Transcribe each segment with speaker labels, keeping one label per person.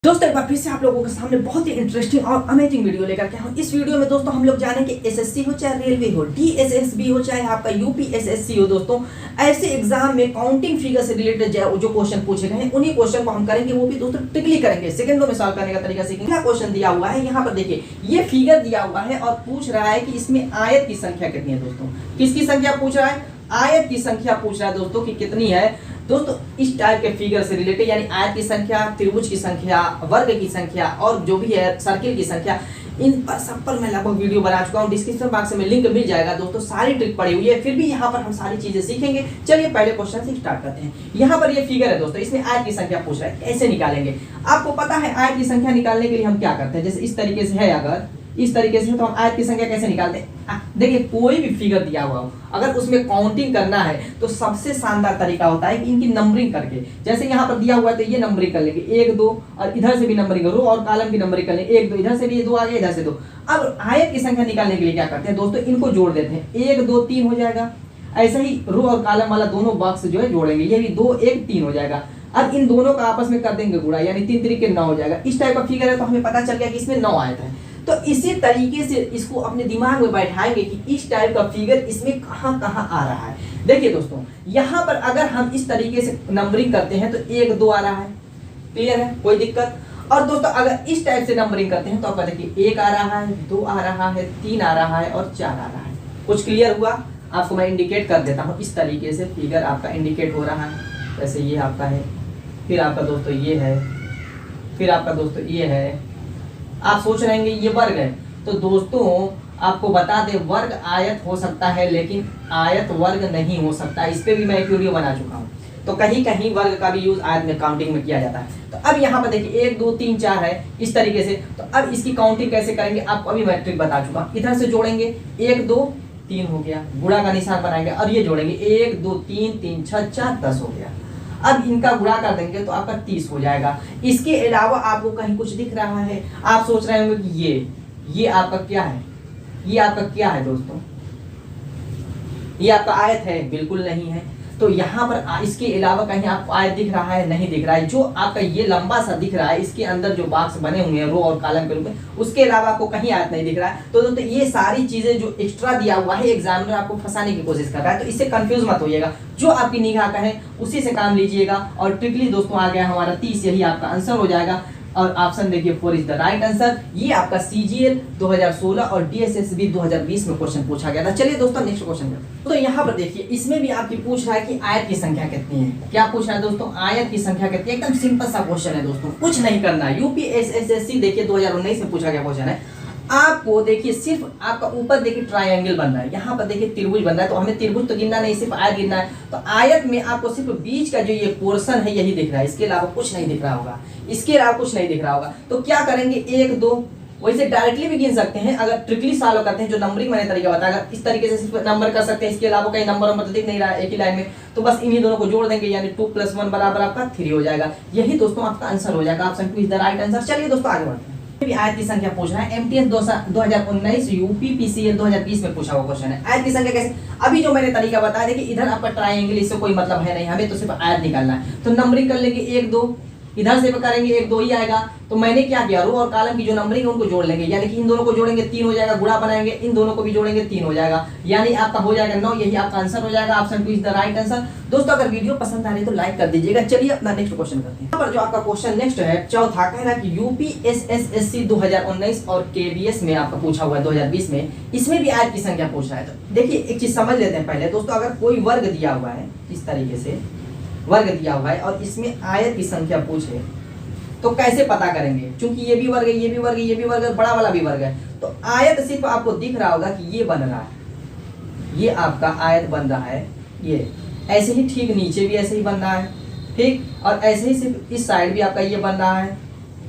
Speaker 1: दोस्तों एक बार फिर से आप लोगों के सामने बहुत ही इंटरेस्टिंग और अमेजिंग वीडियो लेकर के हूँ। इस वीडियो में दोस्तों हम लोग जानेंगे एसएससी हो चाहे रेलवे हो, डीएसएसबी हो चाहे आपका यूपीएसएससी हो, दोस्तों ऐसे एग्जाम में काउंटिंग फिगर से रिलेटेड जो क्वेश्चन पूछे गए हैं उन्हीं क्वेश्चन को हम करेंगे, वो भी दोस्तों ट्रिकली करेंगे, सेकंडों में सॉल्व करने का तरीका सीखेंगे। क्या क्वेश्चन दिया हुआ है यहाँ पर देखिए, ये फिगर दिया हुआ है और पूछ रहा है कि इसमें आयत की संख्या कितनी है। दोस्तों किसकी संख्या पूछ रहा है? आयत की संख्या पूछ रहा है दोस्तों कि कितनी है। दोस्तों इस टाइप के फिगर से रिलेटेड यानी आयत की संख्या, त्रिभुज की संख्या, वर्ग की संख्या और जो भी है सर्किल की संख्या, इन पर सब पर मैं लगभग वीडियो बना चुका हूँ। डिस्क्रिप्शन बॉक्स में लिंक मिल जाएगा दोस्तों, सारी ट्रिक पड़ी हुई है। फिर भी यहाँ पर हम सारी चीजें सीखेंगे। चलिए पहले क्वेश्चन से स्टार्ट करते हैं। यहाँ पर ये फिगर है दोस्तों, इसमें आयत की संख्या पूछ रहा है, कैसे निकालेंगे? आपको पता है आयत की संख्या निकालने के लिए हम क्या करते हैं, जैसे इस तरीके से है, अगर इस तरीके से तो हम आयत की संख्या कैसे निकालते हैं? देखिए कोई भी फिगर दिया हुआ हो, अगर उसमें काउंटिंग करना है तो सबसे शानदार तरीका होता है कि इनकी नंबरिंग करके, जैसे यहाँ पर दिया हुआ है तो ये नंबरिंग कर लेंगे 1 2 और इधर से भी नंबरिंग रो और कॉलम की नंबरिंग कर लेंगे 1 2, इधर से भी 2 आ गया, इधर से 2। अब आयत की संख्या निकालने के लिए क्या करते हैं दोस्तों, इनको जोड़ देते हैं, 1 2 3 हो जाएगा। ऐसे ही रो और कॉलम वाला दोनों बॉक्स जो है जोड़ेंगे, ये भी 2 1 3 हो जाएगा। अब इन दोनों का आपस में कर देंगे गुणा, यानी 3 3 के 9 हो जाएगा। इस टाइप का फिगर है तो हमें पता चल गया कि इसमें 9 आयत है। तो इसी तरीके से इसको अपने दिमाग में बैठाएंगे कि इस टाइप का फिगर इसमें कहां कहां आ रहा है। देखिए दोस्तों यहां पर अगर हम इस तरीके से नंबरिंग करते हैं तो 1 2 आ रहा है, क्लियर है, कोई दिक्कत? और दोस्तों अगर इस टाइप से नंबरिंग करते हैं तो आपका देखिए 1 आ रहा है, 2 आ रहा है, 3 आ रहा है और 4 आ रहा है। कुछ क्लियर हुआ? आपको मैं इंडिकेट कर देता हूँ, इस तरीके से फिगर आपका इंडिकेट हो रहा है। जैसे ये आपका है, फिर आपका दोस्तों ये है, फिर आपका दोस्तों ये है। आप सोच रहे हैं ये वर्ग है, तो दोस्तों आपको बता दें वर्ग आयत हो सकता है लेकिन आयत वर्ग नहीं हो सकता। इस पे भी मैं एक वीडियो बना चुका हूँ। तो कहीं कहीं वर्ग का भी यूज आयत में काउंटिंग में किया जाता है। तो अब यहाँ पर देखिए 1 2 3 4 है इस तरीके से। तो अब इसकी काउंटिंग कैसे करेंगे आपको अभी मैं ट्रिक बता चुका हूँ। इधर से जोड़ेंगे 1 2 3 हो गया, गुणा का निशान बनाएंगे और ये जोड़ेंगे 1 2 3 3 6 4 10 हो गया। अब इनका गुणा कर देंगे तो आपका 30 हो जाएगा। इसके अलावा आपको कहीं कुछ दिख रहा है? आप सोच रहे होंगे कि ये आपका क्या है, ये आपका क्या है दोस्तों, ये आपका आयत है? बिल्कुल नहीं है। तो यहाँ पर इसके अलावा कहीं आपको आयत दिख रहा है? नहीं दिख रहा है। जो आपका ये लंबा सा दिख रहा है, इसके अंदर जो बॉक्स बने हुए हैं रो और कॉलम के रूप में, उसके अलावा आपको कहीं आयत नहीं दिख रहा है। तो दोस्तों ये सारी चीजें जो एक्स्ट्रा दिया हुआ है एग्जामिनर आपको फंसाने की कोशिश कर रहा है, तो इससे कंफ्यूज मत होइएगा। जो आपकी निगाह का है उसी से काम लीजिएगा। और ट्रिकली दोस्तों आ गया हमारा 30, यही आपका आंसर हो जाएगा। और ऑप्शन देखिए 4 इज द राइट आंसर। ये आपका सीजीएल 2016 और डीएसएसबी 2020 में क्वेश्चन पूछा गया था। चलिए दोस्तों नेक्स्ट क्वेश्चन करते हैं। तो यहाँ पर देखिए इसमें भी आपकी पूछ रहा है कि आयत की संख्या कितनी है। क्या पूछ रहा है दोस्तों? आयत की संख्या कितनी है। एकदम सिंपल सा क्वेश्चन है दोस्तों, कुछ नहीं करना है। यूपीएसएससी देखिए 2019 में पूछा गया क्वेश्चन है। आपको देखिए सिर्फ आपका ऊपर देखिए ट्रायंगल बन रहा है, यहाँ पर देखिए त्रिभुज बन रहा है, तो हमें त्रिभुज तो गिनना नहीं, सिर्फ आयत गिनना है। तो आयत में आपको सिर्फ बीच का जो ये पोर्शन है यही दिख रहा है, इसके अलावा कुछ नहीं दिख रहा होगा, इसके अलावा कुछ नहीं दिख रहा होगा। तो क्या करेंगे 1 2, वैसे डायरेक्टली भी गिन सकते हैं अगर ट्रिकली सॉल्व करते हैं, जो नंबरिंग मैंने तरीका बताया। अगर इस तरीके से सिर्फ नंबर कर सकते हैं, इसके अलावा कहीं नंबर मतलब दिख नहीं रहा है एक ही लाइन में, तो बस इन्हीं दोनों को जोड़ देंगे, यानी 2 + 1 बराबर आपका 3 हो जाएगा। यही दोस्तों आपका आंसर हो जाएगा। Option 2 is the right answer. चलिए दोस्तों आगे बढ़ते हैं। भी आयत की संख्या पूछ रहा है, एमटीएस 2019 यूपीपीसीएल 2020 में पूछा हुआ क्वेश्चन है। आयत की संख्या कैसे? अभी जो मैंने तरीका बताया, देखिए इधर आपका ट्रायंगल, इससे कोई मतलब है नहीं, हमें तो सिर्फ आयत निकालना है। तो नंबरिंग कर लेंगे 1 2, इधर से करेंगे 1 2 ही आएगा। तो मैंने क्या किया, रो और कॉलम की जो नंबरिंग है उनको जोड़ लेंगे, यानी कि इन दोनों को जोड़ेंगे 3 हो जाएगा, गुणा बनाएंगे इन दोनों को भी जोड़ेंगे 3 हो जाएगा, यानी आपका हो जाएगा 9। यही आपका आंसर हो जाएगा। Option 2 is the right answer. दोस्तों अगर वीडियो पसंद आ रही तो लाइक कर दीजिएगा। चलिए अपना नेक्स्ट क्वेश्चन करते हैं। यहाँ पर जो आपका क्वेश्चन नेक्स्ट है चौथा, कह रहा है कि यूपीएसएससी 2019 और केबीएस में आपका पूछा हुआ है 2020 में, इसमें भी आयत की संख्या पूछा है। तो देखिए एक चीज समझ लेते हैं पहले दोस्तों, अगर कोई वर्ग दिया हुआ है, इस तरीके से वर्ग दिया हुआ है और इसमें आयत की संख्या पूछे तो कैसे पता करेंगे? क्योंकि ये भी वर्ग है, ये भी वर्ग है, ये भी वर्ग है, बड़ा वाला भी वर्ग है। तो आयत सिर्फ आपको दिख रहा होगा कि ये बन रहा है, ये आपका आयत बन रहा है, ये ऐसे ही ठीक नीचे भी ऐसे ही बन रहा है, ठीक, और ऐसे ही सिर्फ इस साइड भी आपका ये बन रहा है,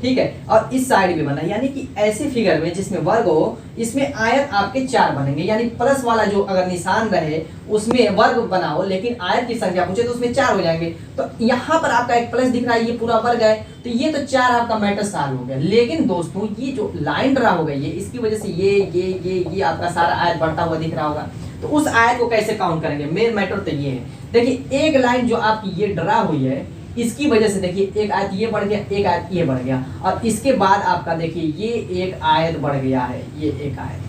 Speaker 1: ठीक है, और इस साइड भी बना, यानी कि ऐसे फिगर में जिसमें वर्ग हो इसमें आयत आपके 4 बनेंगे, यानी प्लस वाला जो अगर निशान रहे उसमें वर्ग बना हो लेकिन आयत की संख्या पूछे तो उसमें 4 हो जाएंगे। तो यहाँ पर आपका एक प्लस दिख रहा है, ये पूरा वर्ग है, तो ये तो 4 आपका मैटर सॉल्व हो गया। लेकिन दोस्तों ये जो लाइन ड्रा हो गई है इसकी वजह से ये आपका सारा आयत बढ़ता हुआ दिख रहा होगा। तो उस आयत को कैसे काउंट करेंगे? मेन मैटर तो ये है। देखिए एक लाइन जो आपकी ये ड्रा हुई है इसकी वजह से देखिए एक आयत ये बढ़ गया, एक आयत ये बढ़ गया, और इसके बाद आपका देखिए ये एक आयत बढ़ गया है, ये एक आयत,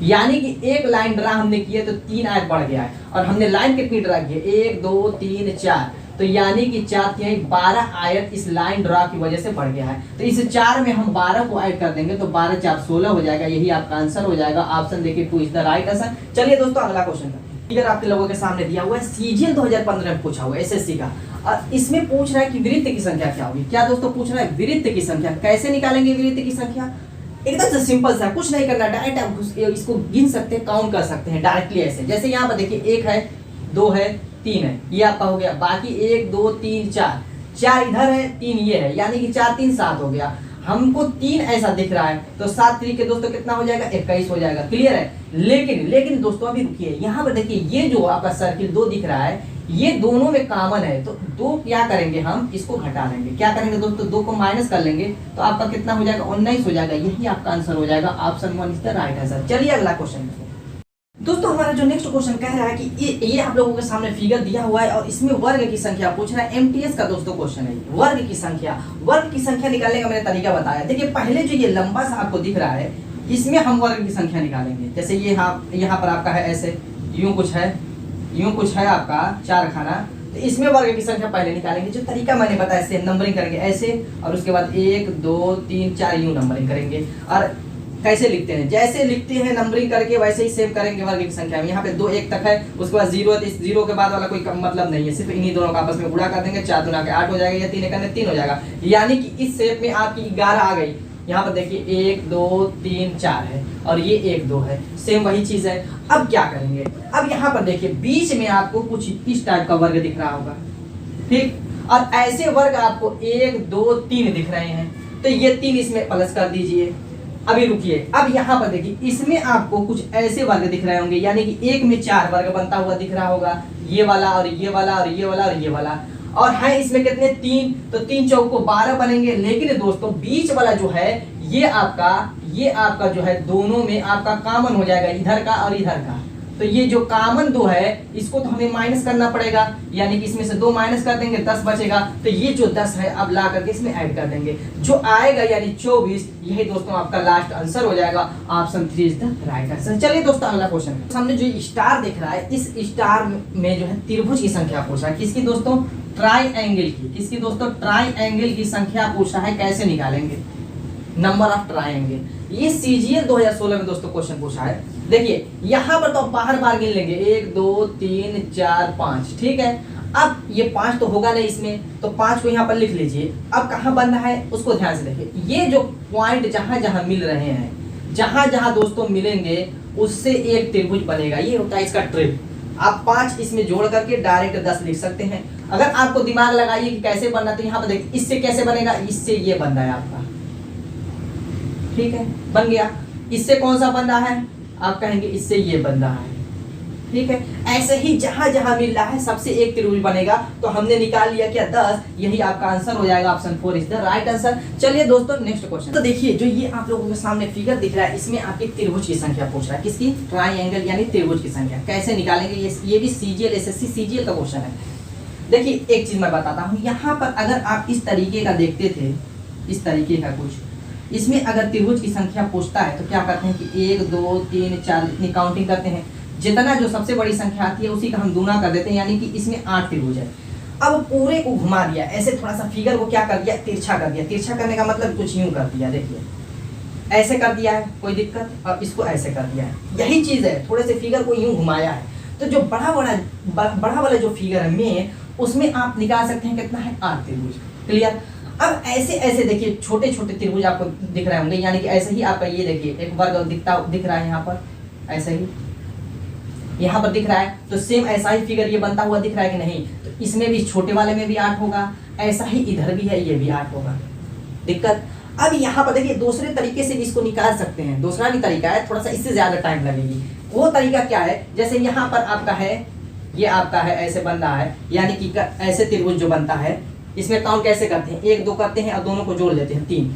Speaker 1: यानी कि एक लाइन ड्रा हमने की है तो 3 आयत बढ़ गया है। और हमने लाइन कितनी ड्रा की है, 1 2 3 4, तो यानी कि 4 3 12 आयत इस लाइन ड्रा की वजह से बढ़ गया है। तो इस 4 में हम 12 को ऐड कर देंगे तो 12 4 16 हो जाएगा, यही आपका आंसर हो जाएगा। ऑप्शन देखिए 2 इज द राइट आंसर। चलिए दोस्तों अगला क्वेश्चन करते हैं। फिगर आपके लोगों के सामने दिया हुआ है, सीजीएल 2015 में पूछा हुआ है एसएससी का, और इसमें पूछ रहा है कि वृत्त की संख्या क्या होगी। क्या दोस्तों पूछ रहा है, वृत्त की संख्या। कैसे निकालेंगे वृत्त की संख्या, एकदम से सिंपल सा, कुछ नहीं करना, डायरेक्ट आप इसको गिन सकते हैं, काउंट कर सकते हैं डायरेक्टली ऐसे। जैसे यहाँ पर देखिए 1 है, 2 है, 3 है, ये आपका हो गया। बाकी 1 2 3 4, 4 इधर है, 3 ये है, यानी कि 4 3 7 हो गया। हमको 3 ऐसा दिख रहा है तो 7 3 के दोस्तों कितना हो जाएगा, 21 हो जाएगा। क्लियर है। लेकिन दोस्तों अभी रुकिए, यहाँ पर देखिए ये जो आपका सर्किल 2 दिख रहा है, ये दोनों में कॉमन है, तो 2 क्या करेंगे, हम इसको घटा लेंगे। क्या करेंगे दोस्तों, 2 को माइनस कर लेंगे तो आपका कितना हो जाएगा, 19 हो जाएगा। यही आपका आंसर हो जाएगा। Option 1 is the right answer. चलिए अगला क्वेश्चन दोस्तों, हमारा जो नेक्स्ट क्वेश्चन कह रहा है कि ये आप लोगों के सामने फिगर दिया हुआ है और इसमें वर्ग की संख्या पूछ रहा है। एमटीएस का दोस्तों क्वेश्चन है, वर्ग की संख्या निकालने का मैंने तरीका बताया। देखिए पहले जो ये लंबा सा आपको दिख रहा है, इसमें हम वर्ग की संख्या निकालेंगे। जैसे ये यहाँ पर आपका है ऐसे, यूं कुछ है आपका 4 खाना, तो इसमें वर्ग की संख्या पहले निकालेंगे। जो तरीका मैंने बताया, ऐसे नंबरिंग करेंगे ऐसे, और उसके बाद 1 2 3 4 यूं नंबरिंग करेंगे। और कैसे लिखते हैं, जैसे लिखते हैं नंबरिंग करके वैसे ही सेव करेंगे वर्ग की संख्या में। यहाँ पे 2 1 तक है, उसके बाद 0 है, तो इस 0 के बाद वाला कोई मतलब नहीं है, सिर्फ इन्हीं दोनों का आपस में गुणा कर देंगे। 4 दूना के 8 हो जाएगा, या 3 करने 3 हो जाएगा, यानी कि इस शेप में आपकी 11 आ गई। यहाँ पर देखिए 1 2 3 4 है और ये 1 2 है, सेम वही चीज है। अब क्या करेंगे, अब यहाँ पर देखिए बीच में आपको कुछ इस टाइप का वर्ग दिख रहा होगा, ठीक, और ऐसे वर्ग आपको 1 2 3 दिख रहे हैं, तो ये 3 इसमें प्लस कर दीजिए। अभी रुकिए, अब यहाँ पर देखिए इसमें आपको कुछ ऐसे वर्ग दिख रहे होंगे, यानी कि 1 में 4 वर्ग बनता हुआ दिख रहा होगा, ये वाला और ये वाला और ये वाला और ये वाला, और है इसमें कितने 3, तो 3 चौक को 12 बनेंगे। लेकिन दोस्तों बीच वाला जो है ये आपका जो है दोनों में आपका कॉमन हो जाएगा, इधर का और इधर का। तो ये जो कॉमन 2 है इसको तो हमें माइनस करना पड़ेगा, यानी कि इसमें से 2 माइनस कर देंगे, 10 बचेगा। तो ये जो 10 है अब ला करके इसमें ऐड कर देंगे, जो आएगा यानी 24। यही दोस्तों आपका लास्ट आंसर हो जाएगा। Option 3 is the right answer. चलिए दोस्तों अगला क्वेश्चन, सामने जो स्टार दिख रहा है, इस स्टार में जो है त्रिभुज की संख्या पूछ रहा है। किसकी दोस्तों, ट्राइएंगल की। किसकी दोस्तों, ट्राइएंगल की संख्या पूछ रहा है। कैसे निकालेंगे, नंबर ऑफ ट्राइएंगल। ये सीजीएल 2016 में दोस्तों क्वेश्चन पूछा है। देखिए यहाँ पर तो आप बार गिन लेंगे, 1 2 3 4 5, ठीक है। अब ये 5 तो होगा नहीं इसमें, तो 5 को यहाँ पर लिख लीजिए। अब कहाँ बन रहा है उसको ध्यान से देखिए, ये जो पॉइंट जहां जहां मिल रहे हैं, जहां जहां दोस्तों मिलेंगे उससे एक त्रिभुज बनेगा। ये होता है इसका ट्रिक। आप 5 इसमें जोड़ करके डायरेक्ट 10 लिख सकते हैं। अगर आपको दिमाग लगाइए कि कैसे बनना, तो यहाँ पर देखिए इससे कैसे बनेगा, इससे ये बन रहा है आपका, ठीक है, बन गया। इससे कौन सा बन रहा है, आप कहेंगे इससे ये बन रहा है, ठीक है। ऐसे ही जहां जहां मिल रहा है सबसे एक त्रिभुज बनेगा। तो हमने निकाल लिया क्या, 10। यही आपका आंसर हो जाएगा। Option 4 is the right answer. चलिए दोस्तों नेक्स्ट क्वेश्चन, तो देखिए जो ये आप लोगों के सामने फिगर दिख रहा है, इसमें आपकी त्रिभुज की संख्या पूछ रहा है। किसकी, ट्राइएंगल यानी त्रिभुज की संख्या। कैसे निकालेंगे, ये भी सीजीएल एसएससी सीजीएल का क्वेश्चन है। देखिए एक चीज मैं बताता हूँ, यहाँ पर अगर आप इस तरीके का देखते थे, इस तरीके का कुछ, इसमें अगर त्रिभुज की संख्या पूछता है तो क्या करते हैं कि 1 2 3 4 इतनी काउंटिंग करते हैं। जितना जो सबसे बड़ी संख्या आती है उसी का हम दूना कर देते हैं, यानी कि इसमें 8 त्रिभुज है। अब पूरे को घुमा दिया, ऐसे थोड़ा सा फिगर को क्या कर दिया, तिरछा कर दिया। तिरछा करने का मतलब कुछ यूं कर दिया, देखिए ऐसे कर दिया है, कोई दिक्कत। अब इसको ऐसे कर दिया है, यही चीज है, थोड़े से फिगर को यूं घुमाया है। तो जो बड़ा वाला जो फिगर है में, उसमें आप निकाल सकते हैं कितना है, 8 त्रिभुज। क्लियर। अब ऐसे ऐसे देखिए छोटे छोटे त्रिभुज आपको दिख रहे होंगे, यानी कि ऐसे ही आपका ये देखिए एक वर्ग दिख रहा है यहाँ पर, ऐसे ही यहाँ पर दिख रहा है। तो सेम ऐसा ही फिगर ये बनता हुआ दिख रहा है कि नहीं, तो इसमें भी छोटे वाले में भी 8 होगा, ऐसा ही इधर भी है, ये भी 8 होगा। दिक्कत। अब यहाँ पर देखिए दूसरे तरीके से भी इसको निकाल सकते हैं। दूसरा भी तरीका है, थोड़ा सा इससे ज्यादा टाइम लगेगी। वो तरीका क्या है, जैसे यहाँ पर आपका है, ये आपका है, ऐसे बन रहा है, यानी कि ऐसे त्रिभुज जो बनता है, इसमें काउंट कैसे करते हैं, 1 2 करते हैं और दोनों को जोड़ लेते हैं 3।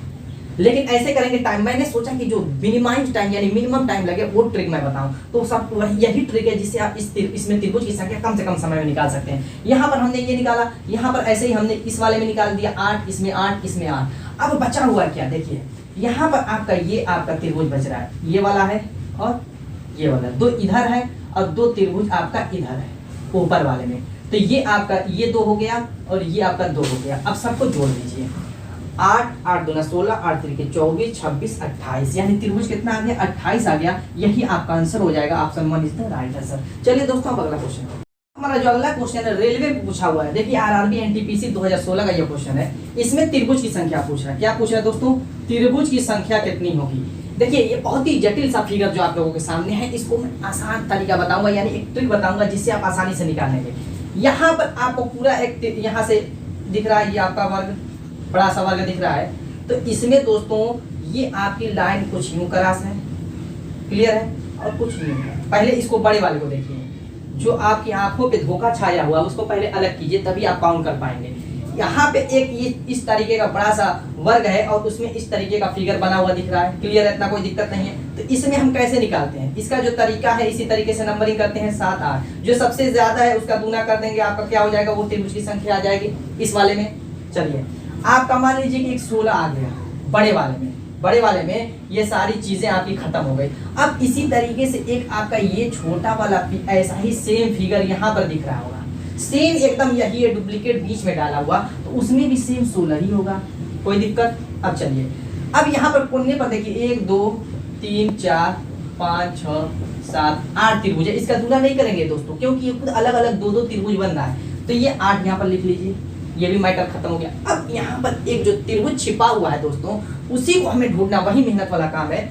Speaker 1: लेकिन ऐसे करेंगे टाइम, मैंने सोचा कि जो मिनिमाइज टाइम यानी मिनिमम टाइम लगे वो ट्रिक मैं बताऊं, तो सब यही ट्रिक है जिससे आप इसमें त्रिभुज की संख्या कम से कम समय में निकाल सकते हैं। यहाँ पर हमने ये निकाला, यहाँ पर ऐसे ही हमने इस वाले में निकाल दिया 8, इसमें 8, इसमें 8। अब बचा हुआ क्या, देखिए यहाँ पर आपका ये आपका त्रिभुज बच रहा है, ये वाला है और ये वाला, दो इधर है और दो त्रिभुज आपका इधर है ऊपर वाले में। तो ये आपका ये 2 हो गया और ये आपका 2 हो गया। अब सबको जोड़ लीजिए, 8, 8 दूना 16, 8 3 24, 26, 28, यानी त्रिभुज कितना आ गया, 28 आ गया। यही आपका आंसर हो जाएगा, option 1 is the right answer. चलिए दोस्तों अब अगला क्वेश्चन, हमारा जो अगला क्वेश्चन है रेलवे में पूछा हुआ है। देखिए आरआरबी एनटीपीसी 2016 का ये क्वेश्चन है, इसमें त्रिभुज की संख्या पूछ रहा है। क्या पूछ रहा है दोस्तों, त्रिभुज की संख्या कितनी होगी। देखिए ये बहुत ही जटिल सा फिगर जो आप लोगों के सामने है, इसको मैं आसान तरीका बताऊंगा, यानी एक ट्रिक बताऊंगा जिससे आप आसानी से निकालेंगे। यहाँ पर आपको पूरा एक यहाँ से दिख रहा है, ये आपका वर्ग, बड़ा सा वर्ग दिख रहा है। तो इसमें दोस्तों ये आपकी लाइन कुछ यूं क्रॉस है, क्लियर है, और कुछ यूं है। पहले इसको बड़े वाले को देखिए, जो आपकी आंखों पे धोखा छाया हुआ उसको पहले अलग कीजिए, तभी आप काउंट कर पाएंगे। यहाँ पे एक ये इस तरीके का बड़ा सा वर्ग है और उसमें इस तरीके का फिगर बना हुआ दिख रहा है, क्लियर है, इतना कोई दिक्कत नहीं है। तो इसमें हम कैसे निकालते हैं, इसका जो तरीका है इसी तरीके से नंबरिंग करते हैं 7, 8। जो सबसे ज्यादा है उसका दूना कर देंगे, आपका क्या हो जाएगा, वो त्रिभुज की संख्या आ जाएगी इस वाले में। चलिए आपका मान लीजिए कि एक 16 आ गया बड़े वाले में, बड़े वाले में ये सारी चीजें आपकी खत्म हो गई। अब इसी तरीके से एक आपका ये छोटा वाला ऐसा ही सेम फिगर यहाँ पर दिख रहा होगा, सेम एकदम यही है, डुप्लीकेट बीच में डाला हुआ, तो उसमें भी सेम 16 ही होगा, कोई दिक्कत। अब चलिए अब यहाँ पर कोने पर देखिए 1 2 3 4 5 6 7 8 त्रिभुज है। इसका दूना नहीं करेंगे दोस्तों, क्योंकि ये खुद अलग अलग 2 2 त्रिभुज बन रहा है। तो ये 8 यहाँ पर लिख लीजिए, ये भी मैटर खत्म हो गया। अब यहाँ पर एक जो त्रिभुज छिपा हुआ है दोस्तों, उसी को हमें ढूंढना, वही मेहनत वाला काम है।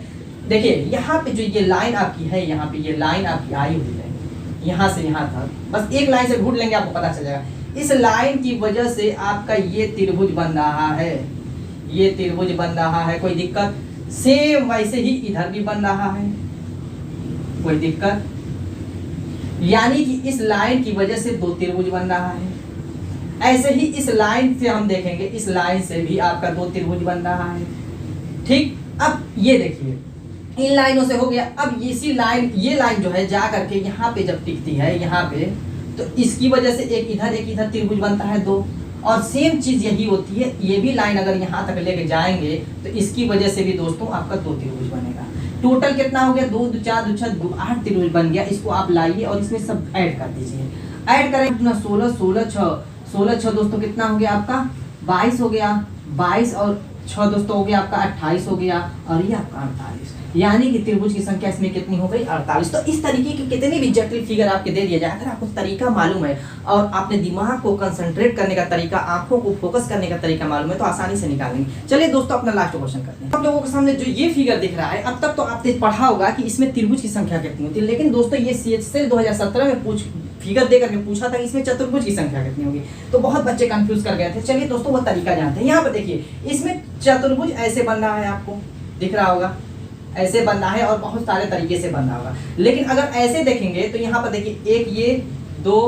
Speaker 1: देखिए यहाँ पे जो ये लाइन आपकी है, यहाँ पे ये लाइन आपकी आई हुई है, यहाँ से यहाँ तक, बस एक लाइन से ढूंढ लेंगे आपको पता चल जाएगा। इस लाइन की वजह से आपका ये त्रिभुज बन रहा है, ये त्रिभुज बन रहा है, कोई दिक्कत। सेम वैसे ही इधर भी बन रहा है, कोई दिक्कत। यानी कि इस लाइन की वजह से 2 त्रिभुज बन रहा है। ऐसे ही इस लाइन से हम देखेंगे, इस लाइन से भी आपका 2 त्रिभुज बन रहा है, ठीक। अब ये देखिए इन लाइनों से हो गया। अब इसी लाइन, ये लाइन जो है जा करके यहाँ पे जब टिकती है यहाँ पे, तो इसकी वजह से एक इधर त्रिभुज बनता है 2। और सेम चीज यही होती है, ये भी लाइन अगर यहाँ तक लेके जाएंगे तो इसकी वजह से भी दोस्तों आपका 2 त्रिभुज बनेगा। टोटल कितना हो गया, 2 2 4 2 6 2 8 त्रिभुज बन गया। इसको आप लाइए और इसमें सब ऐड कर दीजिए। ऐड करें अपना 16 16 6 दोस्तों कितना हो गया आपका 22 हो गया, 22 और 6 दोस्तों हो गया आपका 28 हो गया, और ये आपका 48। यानी कि त्रिभुज की संख्या इसमें कितनी हो गई 48। तो इस तरीके के कितने भी जटिल फिगर आपके दे दिए जाए, अगर आपको तरीका मालूम है और आपने दिमाग को कंसंट्रेट करने का तरीका, आंखों को फोकस करने का तरीका मालूम है, तो आसानी से निकालेंगे। चलिए दोस्तों अपना लास्ट क्वेश्चन करते हैं। आप लोगों के सामने जो ये फिगर दिख रहा है, अब तक तो आपने पढ़ा होगा कि इसमें त्रिभुज की संख्या कितनी होती है, लेकिन दोस्तों ये CHSEL 2017 में फिगर दे करके पूछा था कि इसमें चतुर्भुज की संख्या कितनी होगी, तो बहुत बच्चे कंफ्यूज कर गए थे। चलिए दोस्तों वो तरीका जानते हैं। यहाँ पर देखिए इसमें चतुर्भुज ऐसे बन रहा है, आपको दिख रहा होगा, ऐसे बन रहा है और बहुत सारे तरीके से बन रहा होगा। लेकिन अगर ऐसे देखेंगे तो यहाँ पर देखिए 1 ये 2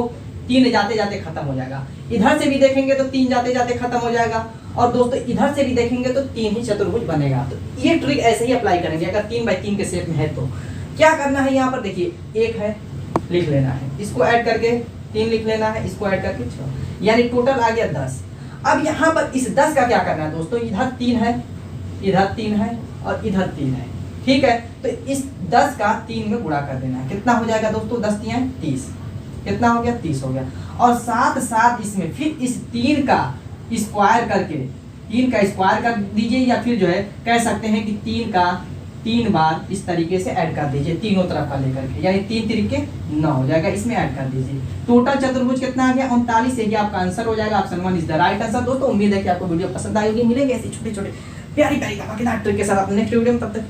Speaker 1: 3 जाते जाते खत्म हो जाएगा। इधर से भी देखेंगे तो 3 जाते जाते खत्म हो जाएगा, और दोस्तों इधर से भी देखेंगे तो 3 ही चतुर्भुज बनेगा। तो ये ट्रिक ऐसे ही अप्लाई करेंगे अगर 3 बाई 3 के शेप में है। तो क्या करना है, यहाँ पर देखिए 1 है, लिख लेना है, इसको ऐड करके 3 लिख लेना है, इसको ऐड करके 6, यानी टोटल आ गया 10। अब यहाँ पर इस 10 का क्या करना है दोस्तों, इधर 3 है, इधर 3 है और इधर 3 है, ठीक है। तो इस 10 का 3 में गुणा कर देना है, कितना हो जाएगा दोस्तों 10 3 30, कितना हो गया 30 हो गया। और साथ साथ इसमें फिर इस 3 का स्क्वायर करके 3 का स्क्वायर कर दीजिए, या फिर जो है कह सकते हैं कि 3 का 3 बार इस तरीके से ऐड कर दीजिए, तीनों तरफ का लेकर के, यानी 3 तरीके 9 हो जाएगा, इसमें ऐड कर दीजिए। टोटल चतुर्भुज कितना आ गया 39। यही आपका आंसर हो जाएगा, option 1 is the right answer. दोस्तों उम्मीद है कि आपको वीडियो पसंद आई होगी। मिलेंगे ऐसी छोटे छोटे प्यारी प्यारी धमाकेदार ट्रिक के साथ अपने नेक्स्ट वीडियो में, तब तक